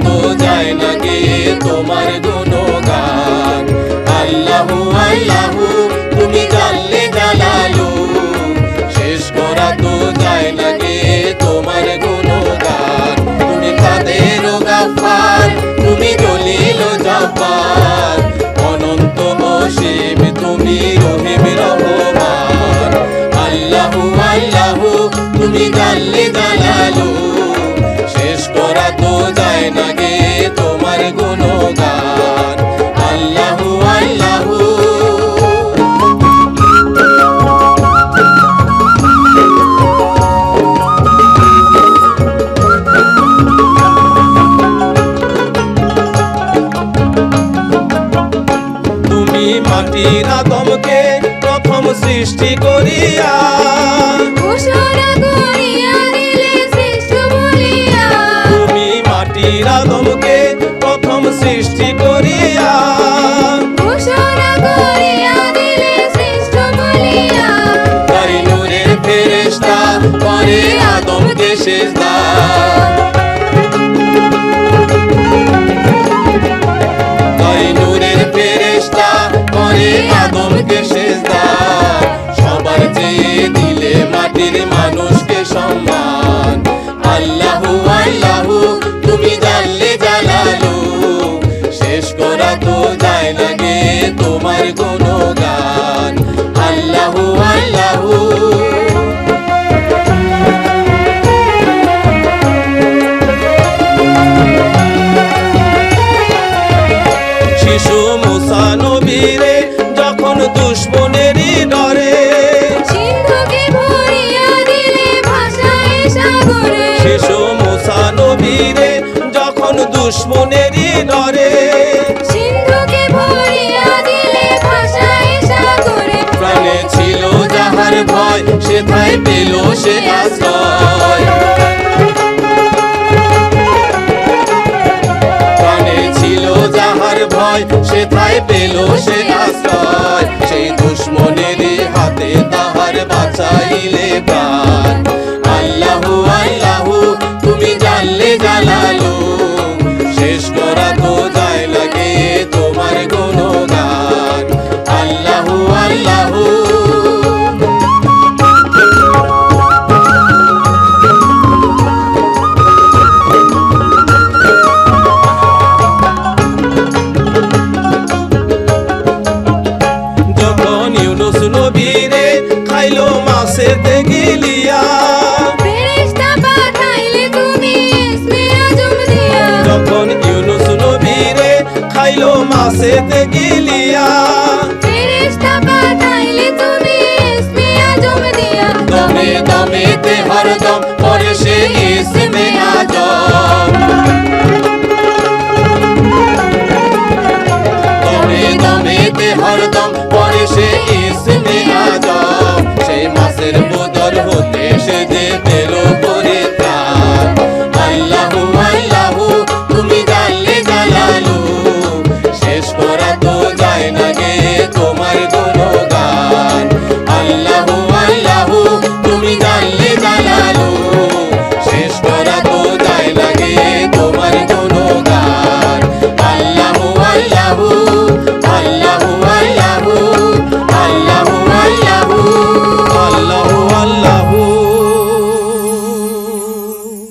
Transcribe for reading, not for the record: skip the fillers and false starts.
তো যায় না গে তোমার গুণগান। আল্লাহু আল্লাহু তুমি জাল্লে জালালু, শেষ করা তো যায় না গে তোমার গুণগান। তুমি কাদের গাফফার, তুমি জলিল জব্বার, অনন্ত অসীম তুমি রহিম রহমান। আল্লাহু আল্লাহু তুমি জাল্লে জালালু, শেষ করা তো যায় না গে তোমার গুণগান। আল্লাহু আল্লাহু তুমি মাটির আদমকে প্রথম সৃষ্টি করিয়া, ঘোষণা করিয়া দিলে শ্রেষ্ঠ বলিয়া। তুমি মাটির আদমকে প্রথম সৃষ্টি করিয়া, ঘোষণা করিয়া দিলে শ্রেষ্ঠ বলিয়া। তার নূরের ফেরেশতা করে আদমকে সিজদা, তার নূরের ফেরেশতা করে আদমকে সিজদা। সবার চেয়ে দিলে মাটির মানুষকে সম্মান। আল্লাহু আল্লাহু তুমি জাল্লে জালালু, শেষ করা তো যায় না গে তোমার গুণগান। আল্লাহু আল্লাহু শিশু মুসা নবীরে যখন দুশমনেরই ডরে, সিন্ধুকে ভরিয়া দিলে ভাষায় সাগরে। শিশু মুসা নবীরে যখন দুশমনেরই ডরে, সিন্ধুকে ভরিয়া দিলে ভাষায় সাগরে। প্রাণে ছিল যাহার ভয় সেথায় পেল সে আশ্রয়। প্রাণে ছিল যাহার ভয় সেথায় পেল সে আশ্রয়। সেই দুশমনেরই হাতে তাহার বাঁচাইলে প্রাণ। আল্লাহু আল্লাহু তুমি জাল্লে জালালু, শেষ করা তো যায় না গে তোমার গুণগান। আল্লাহু আল্লাহু যখন ইউনুস নবীরে খাইলো মাছেতে গিলিয়া, ফেরেশতা পাঠাইলে তুমি ইসমে আজম দিয়া। যখন ইউনুস নবীরে খাইলো মাছেতে